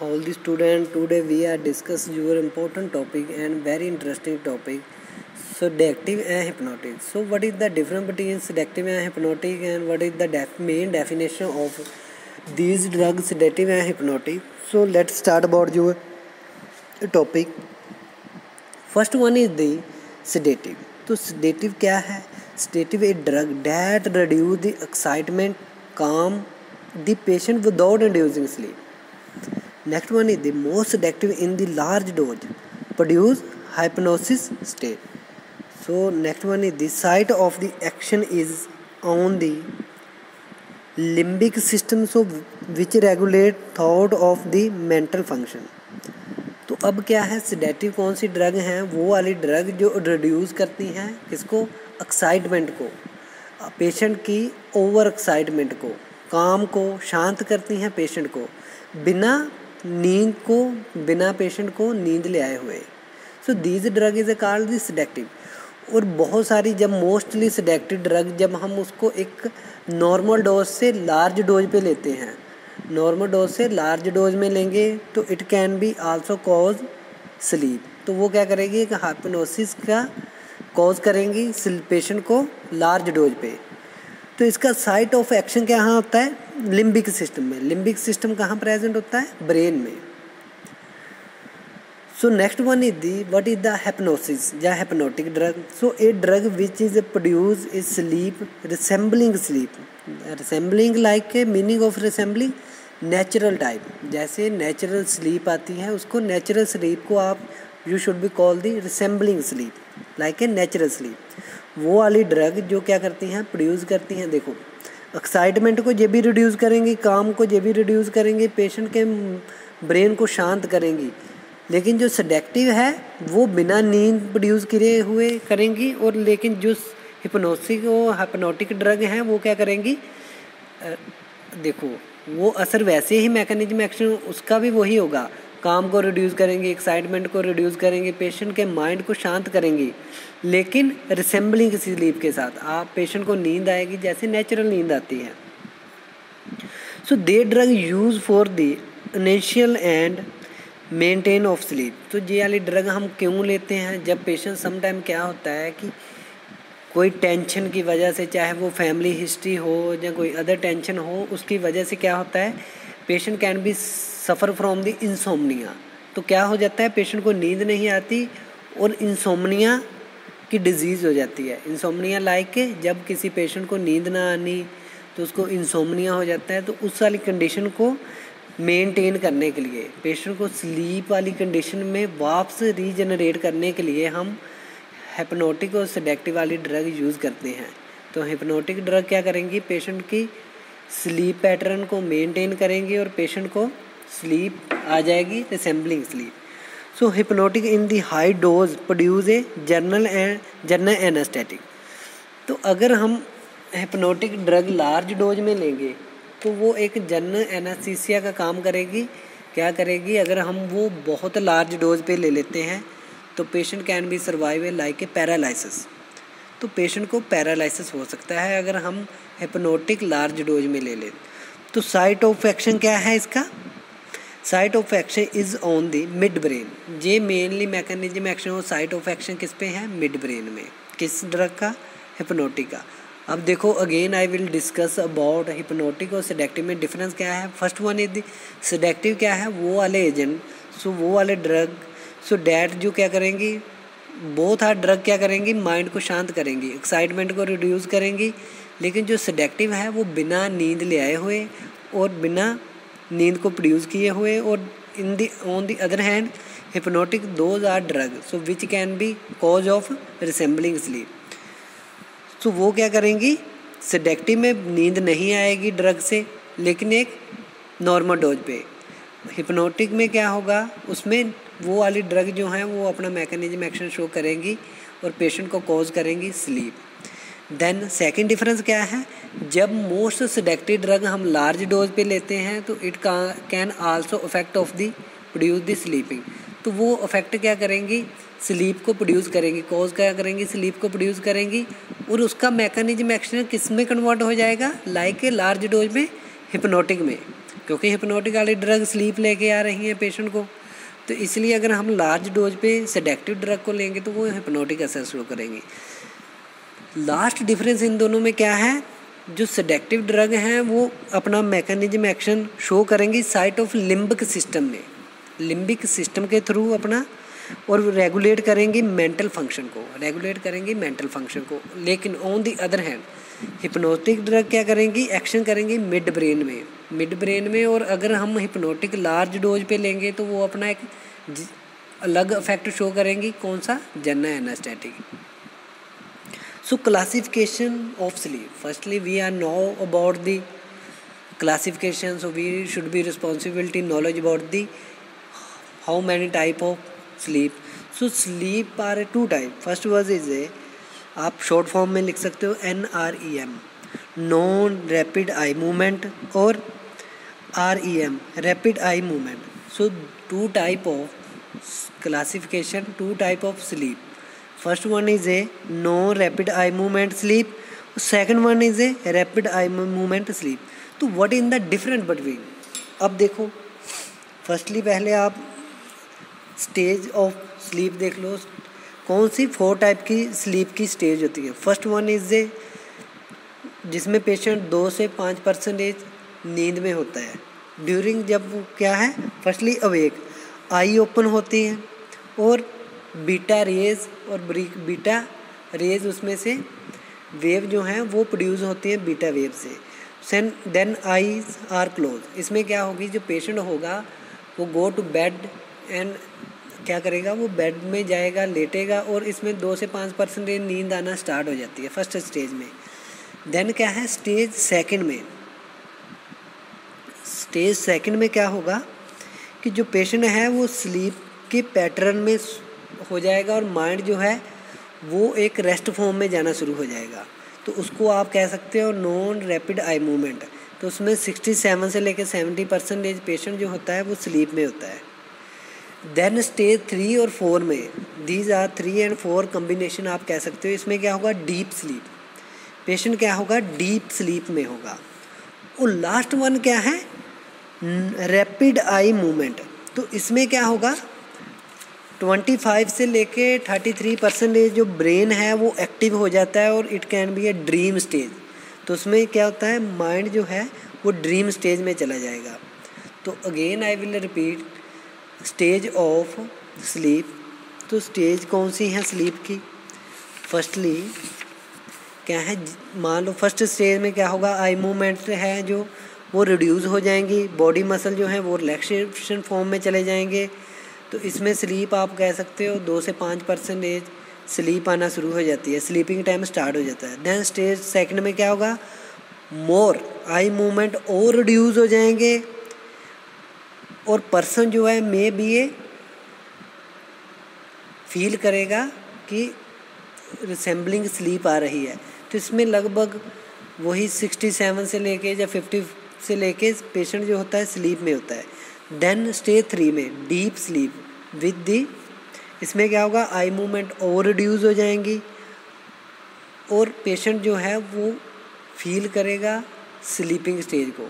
All the student, today we are discuss your important topic and very interesting topic, sedative and hypnotic. So what is the difference between sedative and hypnotic, and what is the main definition of these drugs, sedative and hypnotic? So let's start about your topic. First one is the sedative. तो sedative क्या है? Sedative a drug that reduce the excitement, calm the patient without inducing sleep. Next one is the most sedative in the large dose, produce hypnosis state. So next one is the site of the action is on the limbic system, so which regulate thought of the mental function. तो अब क्या है, sedative कौन सी drug हैं? वो वाली drug जो रिड्यूस करती हैं किसको? एक्साइटमेंट को, पेशेंट की ओवर एक्साइटमेंट को, काम को, शांत करती हैं पेशेंट को, बिना पेशेंट को नींद ले आए हुए. So these drug is called the sedative. और बहुत सारी जब मोस्टली सेडेक्टिव ड्रग जब हम उसको एक नॉर्मल डोज से लार्ज डोज पे लेते हैं, नॉर्मल डोज से लार्ज डोज में लेंगे तो it can be also cause sleep. तो वो क्या करेगी, एक हाइप्नोसिस का कॉज करेंगी पेशेंट को लार्ज डोज पे. तो इसका साइट ऑफ एक्शन क्या यहाँ होता है? लिम्बिक सिस्टम में. लिम्बिक सिस्टम कहाँ प्रेजेंट होता है? ब्रेन में. So next one is the what is the hypnosis या hypnotic drug. So a drug which is produce is sleep resembling sleep. Resembling like a meaning of resembling natural type. जैसे natural sleep आती है उसको natural sleep को आप you should be call the resembling sleep like a natural sleep. वो वाली drug जो क्या करती हैं, प्रोड्यूस करती हैं. देखो एक्साइटमेंट को ये भी रिड्यूस करेंगी, काम को ये भी रिड्यूस करेंगी, पेशेंट के ब्रेन को शांत करेंगी. लेकिन जो सेडेक्टिव है वो बिना नींद प्रोड्यूस किए हुए करेंगी. और लेकिन जो हिप्नोटिक ड्रग हैं वो क्या करेंगी, देखो वो असर वैसे ही मैकेनिज्म एक्शन उसका भी वही होगा. काम को रिड्यूस करेंगे, एक्साइटमेंट को रिड्यूस करेंगे, पेशेंट के माइंड को शांत करेंगी, लेकिन रिसेंबलिंग स्लीप के साथ. आप पेशेंट को नींद आएगी जैसे नेचुरल नींद आती है. So they drug use for the initial and maintain of sleep. तो ये वाली ड्रग हम क्यों लेते हैं? जब पेशेंट समटाइम क्या होता है कि कोई टेंशन की वजह से, चाहे वो फैमिली हिस्ट्री हो या कोई अदर टेंशन हो, उसकी वजह से क्या होता है, patient can be suffer from the insomnia. तो क्या हो जाता है, पेशेंट को नींद नहीं आती और इंसोम्निया की डिजीज़ हो जाती है. इंसोम्निया लाइक जब किसी पेशेंट को नींद ना आनी तो उसको इंसोम्निया हो जाता है. तो उस वाली कंडीशन को मेंटेन करने के लिए, पेशेंट को स्लीप वाली कंडीशन में वापस रीजनरेट करने के लिए हम हिप्नोटिक और सेडेक्टिव वाली ड्रग यूज़ करते हैं. तो हिप्नोटिक ड्रग क्या करेंगी, पेशेंट की स्लीप पैटर्न को मेंटेन करेंगी और पेशेंट को स्लीप आ जाएगी, resembling sleep. So hypnotic in the high dose produce a general anaesthetic. तो अगर हम हिप्नोटिक ड्रग लार्ज डोज में लेंगे तो वो एक जनरल एनेस्थीसिया का काम करेगी. क्या करेगी, अगर हम वो बहुत लार्ज डोज पे ले लेते हैं तो patient can be survive like a paralysis. तो पेशेंट को पैरालिसिस हो सकता है अगर हम हिप्नोटिक लार्ज डोज में ले लें. तो साइट ऑफ एक्शन क्या है इसका? Site of action is on the mid brain. ये मेनली मैकेनिज्म एक्शन और साइट ऑफ एक्शन किस पे है? मिड ब्रेन में. किस ड्रग का? हिप्नोटिक का. अब देखो again I will discuss about hypnotic और सेडेक्टिव में डिफरेंस क्या है. फर्स्ट वन इज द सेडेक्टिव क्या है, वो वाले एजेंट, सो वो वाले ड्रग, सो डैट जो क्या करेंगी, बोथ आर ड्रग क्या करेंगी, माइंड को शांत करेंगी, एक्साइटमेंट को रिड्यूस करेंगी. लेकिन जो सेडेक्टिव है वो बिना नींद ले आए हुए और बिना नींद को प्रोड्यूस किए हुए. और on the other hand hypnotic those are drug so which can be cause of resembling sleep. तो वो क्या करेंगी, सेडेक्टिव में नींद नहीं आएगी ड्रग से, लेकिन एक नॉर्मल डोज पे. हिप्नोटिक में क्या होगा, उसमें वो वाली ड्रग जो हैं वो अपना मैकेनिज्म एक्शन शो करेंगी और पेशेंट को कॉज करेंगी स्लीप. देन सेकंड डिफरेंस क्या है, जब मोस्ट सेडेक्टिव ड्रग हम लार्ज डोज पे लेते हैं तो it can also affect of the produce the sleeping. तो वो अफेक्ट क्या करेंगी, स्लीप को प्रोड्यूस करेंगी, कॉज क्या करेंगी, स्लीप को प्रोड्यूस करेंगी. और उसका मैकेनिज्म एक्शन किस में कन्वर्ट हो जाएगा, लाइक ए लार्ज डोज में हिप्नोटिक में. क्योंकि हिप्नोटिक वाली ड्रग स्लीप लेके आ रही हैं पेशेंट को, तो इसलिए अगर हम लार्ज डोज पे सेडेक्टिव ड्रग को लेंगे तो वो हिप्नोटिक असर शो करेंगी। लास्ट डिफरेंस इन दोनों में क्या है, जो सेडेक्टिव ड्रग हैं वो अपना मैकेनिज्म एक्शन शो करेंगी साइट ऑफ लिम्बिक सिस्टम में, लिम्बिक सिस्टम के थ्रू अपना, और रेगुलेट करेंगी मेंटल फंक्शन को, लेकिन on the other hand hypnotic drug क्या करेंगी, एक्शन करेंगी मिड ब्रेन में। और अगर हम हिप्नोटिक लार्ज डोज पे लेंगे तो वो अपना एक अलग इफेक्ट शो करेंगी, कौन सा, general anaesthetic. So classification of sleep, firstly we are know about the classification, so we should be responsibility knowledge about the how many type of sleep. So sleep are two type. First was is a, आप short form में लिख सकते हो NREM, non rapid eye movement, और REM, rapid eye movement. So two type of classification, two type of sleep. First one is a non rapid eye movement sleep, second one is a rapid eye movement sleep. तो what in the different between, अब देखो firstly पहले आप stage of sleep देख लो, कौन सी 4 type की sleep की stage होती है। फर्स्ट वन इज ए, जिसमें पेशेंट 2 से 5% नींद में होता है ड्यूरिंग, जब वो क्या है, फर्स्टली अवेक, आई ओपन होती है और बीटा रेज उसमें से वेव जो हैं वो प्रोड्यूस होती है बीटा वेव से। देन आईज आर क्लोज, इसमें क्या होगी, जो पेशेंट होगा वो गो टू बेड एंड क्या करेगा, वो बेड में जाएगा, लेटेगा, और इसमें 2 से 5% नींद आना स्टार्ट हो जाती है फर्स्ट स्टेज में। देन क्या है, स्टेज सेकंड में क्या होगा कि जो पेशेंट है वो स्लीप के पैटर्न में हो जाएगा और माइंड जो है वो एक रेस्ट फॉर्म में जाना शुरू हो जाएगा, तो उसको आप कह सकते हो नॉन रैपिड आई मूवमेंट। तो उसमें 67 से लेकर 70% पेशेंट जो होता है वो स्लीप में होता है। देन स्टेज 3 और 4 में, दीज आर 3 and 4 कम्बिनेशन आप कह सकते हो, इसमें क्या होगा, डीप स्लीप, पेशेंट क्या होगा, डीप स्लीप में होगा। और लास्ट वन क्या है, रैपिड आई मूवमेंट, तो इसमें क्या होगा, 25 से लेके 33% जो ब्रेन है वो एक्टिव हो जाता है और it can be a dream stage. तो उसमें क्या होता है, माइंड जो है वो ड्रीम स्टेज में चला जाएगा। तो again I will repeat, stage of sleep, तो स्टेज कौन सी है स्लीप की, फर्स्टली क्या है, मान लो फर्स्ट स्टेज में क्या होगा, आई मूवमेंट है जो वो रिड्यूस हो जाएंगी, बॉडी मसल जो है वो रिलैक्सेशन फॉर्म में चले जाएंगे। तो इसमें स्लीप आप कह सकते हो 2 से 5% स्लीप आना शुरू हो जाती है, स्लीपिंग टाइम स्टार्ट हो जाता है। देन स्टेज सेकंड में क्या होगा, मोर आई मूवमेंट और रिड्यूस हो जाएंगे, और पर्सन जो है मे बी ये फील करेगा कि रिसेंबलिंग स्लीप आ रही है। तो इसमें लगभग वही 67 से लेके या 50 से लेके पेशेंट जो होता है स्लीप में होता है। देन स्टेज 3 में डीप स्लीप विद दी, इसमें क्या होगा, आई मूवमेंट और रिड्यूस हो जाएंगी और पेशेंट जो है वो फील करेगा स्लीपिंग स्टेज को।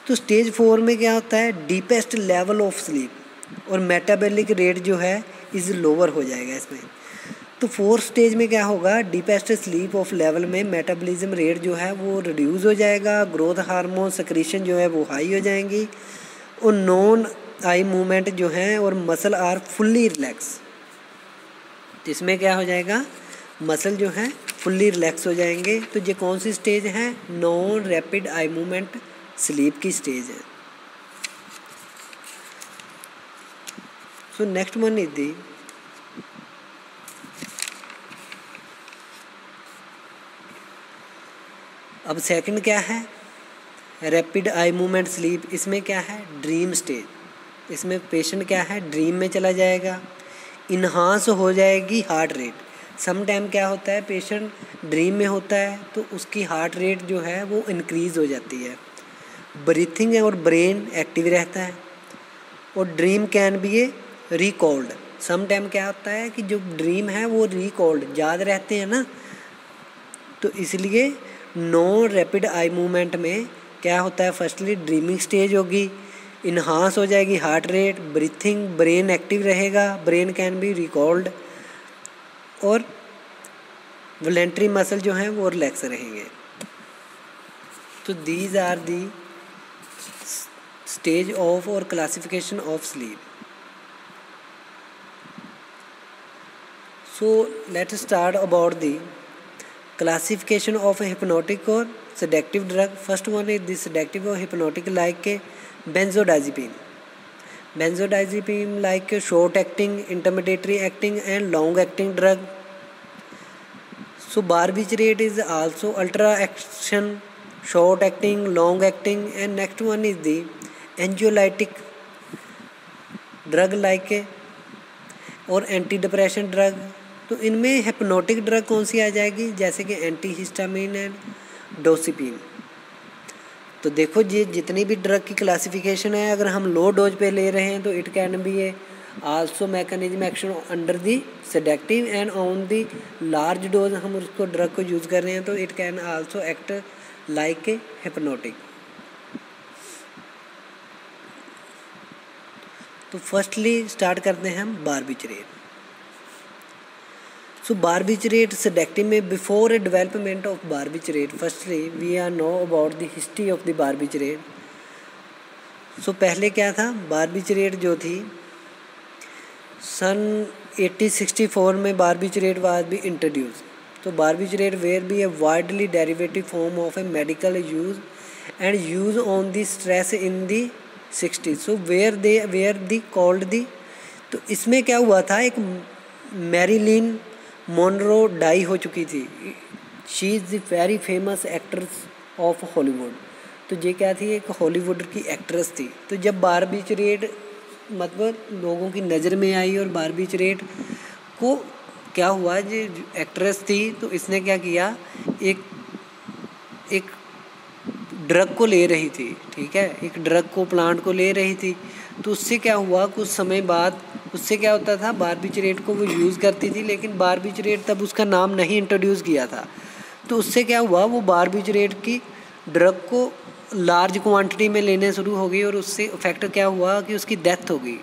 तो स्टेज 4 में क्या होता है, डीपेस्ट लेवल ऑफ स्लीप, और मेटाबॉलिक रेट जो है इज लोअर हो जाएगा इसमें। तो 4th स्टेज में क्या होगा, डीपेस्ट स्लीप ऑफ लेवल में मेटाबॉलिज्म रेट जो है वो रिड्यूस हो जाएगा, ग्रोथ हार्मोन सेक्रीशन जो है वो हाई हो जाएंगी, और नॉन आई मूवमेंट जो हैं और मसल आर फुल्ली रिलैक्स। तो इसमें क्या हो जाएगा, मसल जो है फुल्ली रिलैक्स हो जाएंगे। तो ये कौन सी स्टेज है, non rapid eye movement sleep की स्टेज है। सो नेक्स्ट वन इज दी, अब सेकंड क्या है, रैपिड आई मूवमेंट स्लीप, इसमें क्या है, ड्रीम स्टेज, इसमें पेशेंट क्या है ड्रीम में चला जाएगा, इन्हांस हो जाएगी हार्ट रेट। सम टाइम क्या होता है, पेशेंट ड्रीम में होता है तो उसकी हार्ट रेट जो है वो इंक्रीज़ हो जाती है, ब्रीथिंग और ब्रेन एक्टिव रहता है, और dream can be a recalled. Some time क्या होता है कि जो ड्रीम है वो रिकॉल्ड याद रहते हैं ना, तो इसलिए नॉन रैपिड आई मूवमेंट में क्या होता है, फर्स्टली ड्रीमिंग स्टेज होगी, इन्हांस हो जाएगी heart rate, breathing, brain active रहेगा, ब्रेन कैन बी रिकॉल्ड, और वॉलेंट्री मसल जो हैं वो रिलैक्स रहेंगे। तो these are the stage of और classification of sleep. So let's start about the classification of a hypnotic or sedative drug. First one is the sedative or hypnotic like benzodiazepine. Benzodiazepine like short acting, intermediary acting and long acting drug. So barbiturate is also ultra action, short acting, long acting, and next one is the anxiolytic drug like और anti depression drug. तो इनमें hypnotic drug कौन सी आ जाएगी, जैसे कि anti histamine and डोसिपिन। तो देखो ये जितनी भी ड्रग की क्लासिफिकेशन है, अगर हम लो डोज पे ले रहे हैं तो it can be a also mechanism action under the sedative, and on the large dose हम उसको ड्रग को यूज़ कर रहे हैं तो it can also act like a hypnotic. तो फर्स्टली स्टार्ट करते हैं हम बार्बिचरेट। सो बार्बिचरेट सेडेक्टिव में before a development of barbiturate, firstly we are know about the history of the barbiturate. So पहले क्या था, बार्बिचरेट जो थी सन 1864 में बार्बिचरेट वाज बी इंट्रोड्यूस। तो barbiturate were be a widely derivative form of a medical use and use on the stress in the 60। So were the called the. तो इसमें क्या हुआ था, एक मैरिलिन मोनरो डाई हो चुकी थी, she is the very famous actress of Hollywood. तो ये क्या थी, एक हॉलीवुड की एक्ट्रेस थी। तो जब बार्बिचरेट मतलब लोगों की नज़र में आई और बार्बिचरेट को क्या हुआ, ये एक्ट्रेस थी तो इसने क्या किया, एक ड्रग को ले रही थी, ठीक है, एक ड्रग को प्लांट को ले रही थी। तो उससे क्या हुआ, कुछ समय बाद उससे क्या होता था, बार्बिचरेट को वो यूज़ करती थी, लेकिन बार्बिचरेट तब उसका नाम नहीं इंट्रोड्यूस किया था। तो उससे क्या हुआ, वो बार्बिचरेट की ड्रग को लार्ज क्वांटिटी में लेने शुरू हो गई और उससे इफेक्ट क्या हुआ कि उसकी डेथ हो गई।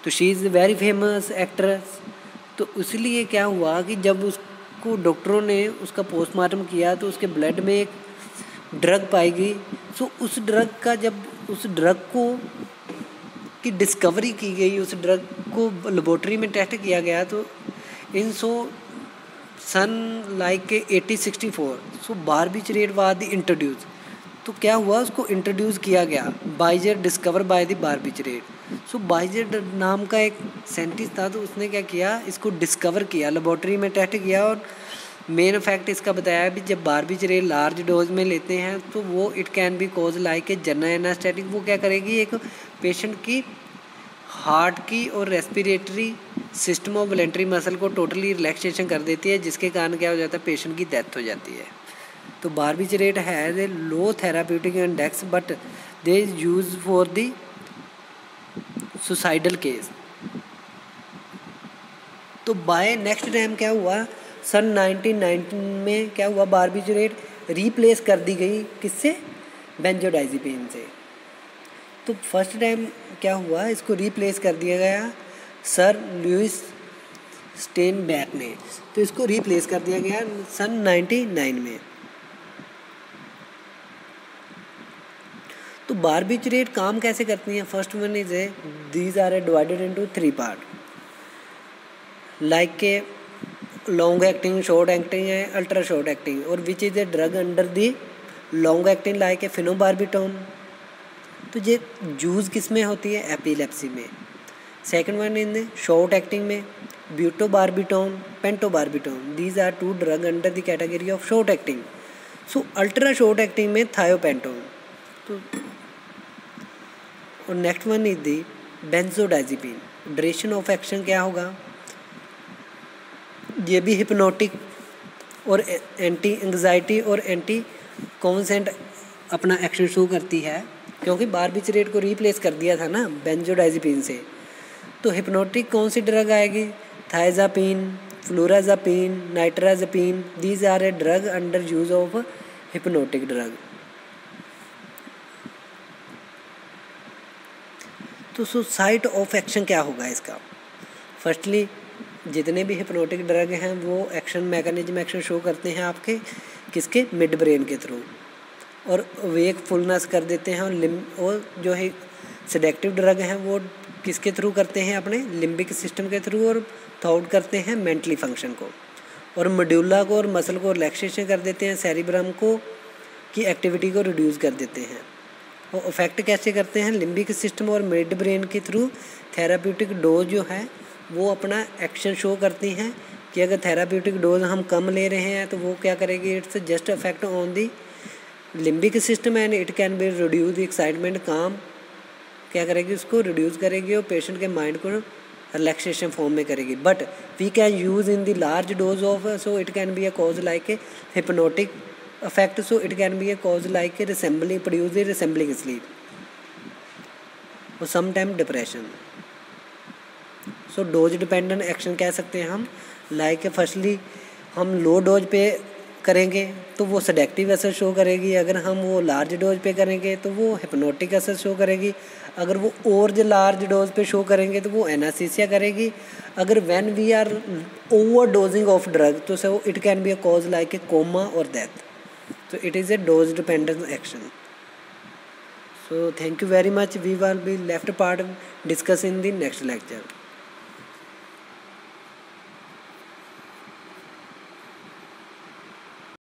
तो she is very famous actress. तो इसलिए क्या हुआ कि जब उसको डॉक्टरों ने उसका पोस्टमार्टम किया तो उसके ब्लड में एक ड्रग पाई गई। सो उस ड्रग का जब उस ड्रग को की डिस्कवरी की गई, उस ड्रग को लेबोरेटरी में टेस्ट किया गया, तो इन सन like 1864 so barbiturate was the introduce. तो क्या हुआ, उसको इंट्रोड्यूस किया गया, Baeyer discover by the barbiturate. So Baeyer नाम का एक साइंटिस्ट था, तो उसने क्या किया, इसको डिस्कवर किया, लेबोरेटरी में टेस्ट किया और मेन फैक्ट इसका बताया भी जब बार्बिचरेट लार्ज डोज में लेते हैं तो वो it can be cause like a general anaesthetic. वो क्या करेगी, एक पेशेंट की हार्ट की और रेस्पिरेटरी सिस्टम और वॉलेंट्री मसल को टोटली रिलैक्सेशन कर देती है, जिसके कारण क्या हो जाता है, पेशेंट की डेथ हो जाती है। तो barbiturate has a low therapeutic index but they is use for the suicidal case. तो बाय नेक्स्ट टाइम क्या हुआ, सन 1919 में क्या हुआ, बार्बिचरेट रीप्लेस कर दी गई किससे, बेंजोडाइज़ेपिन से। तो फर्स्ट टाइम क्या हुआ, इसको रीप्लेस कर दिया गया सर लुइस स्टेनबैक ने। तो इसको रीप्लेस कर दिया गया सन 1999 में। तो बार्बिचरेट काम कैसे करती हैं, first one is a these are divided into 3 part like के लॉन्ग एक्टिंग, शॉर्ट एक्टिंग है, अल्ट्रा शॉर्ट एक्टिंग, और which is a drug under the long acting like a phenobarbitone. तो ये यूज़ किस में होती है, एपिलेप्सी में। Second one in short acting में butobarbitone, pentobarbitone, these are 2 drug under the category of short acting. So ultra short acting में thiopentone. तो और next one is the बेंजोडाइज़ेपिन। Duration of action क्या होगा, ये भी हिप्नोटिक और एंटी एंग्जाइटी और एंटी कॉन्सेंट अपना एक्शन शो करती है, क्योंकि बार्बिचरेट को रीप्लेस कर दिया था ना बेंजोडाइज़ेपिन से। तो हिप्नोटिक कौन सी ड्रग आएगी, diazepam, flurazepam, nitrazepam, these are a drug under use of hypnotic drug. तो साइट ऑफ एक्शन क्या होगा इसका? फर्स्टली जितने भी हिप्नोटिक ड्रग हैं वो एक्शन मैकेनिज्म एक्शन शो करते हैं आपके किसके, मिड ब्रेन के थ्रू, और वेकफुलनेस कर देते हैं। और जो है सेडेक्टिव ड्रग हैं वो किसके थ्रू करते हैं, अपने लिम्बिक सिस्टम के थ्रू, और थॉट करते हैं मेंटली फंक्शन को, और मेडुला को और मसल को रिलैक्सेशन कर देते हैं, सेरिब्रम को की एक्टिविटी को रिड्यूस कर देते हैं। और इफेक्ट कैसे करते हैं, लिम्बिक सिस्टम और मिड ब्रेन के थ्रू थेराप्यूटिक डोज जो है वो अपना एक्शन शो करती हैं कि अगर थेराप्यूटिक डोज हम कम ले रहे हैं तो वो क्या करेगी, it's just effect on the limbic system and it can be reduce the excitement, काम क्या करेगी, उसको रिड्यूस करेगी और पेशेंट के माइंड को रिलैक्सेशन फॉर्म में करेगी। But we can use in the large dose of, so it can be a cause like a hypnotic effect, so it can be a cause like a resembling, produce a resembling sleep or sometime depression. So dose dependent action कह सकते हैं हम, like firstly हम low dose पे करेंगे तो वो सेडेक्टिव असर शो करेगी, अगर हम वो लार्ज डोज पे करेंगे तो वो हिप्नोटिक असर शो करेगी, अगर वो और जो लार्ज डोज पे शो करेंगे तो वो एनास्थीसिया करेगी, अगर when we are overdosing of drug तो so it can be a cause like a coma और death. So it is a dose dependent action. So thank you very much. We will be left part discuss in the next lecture.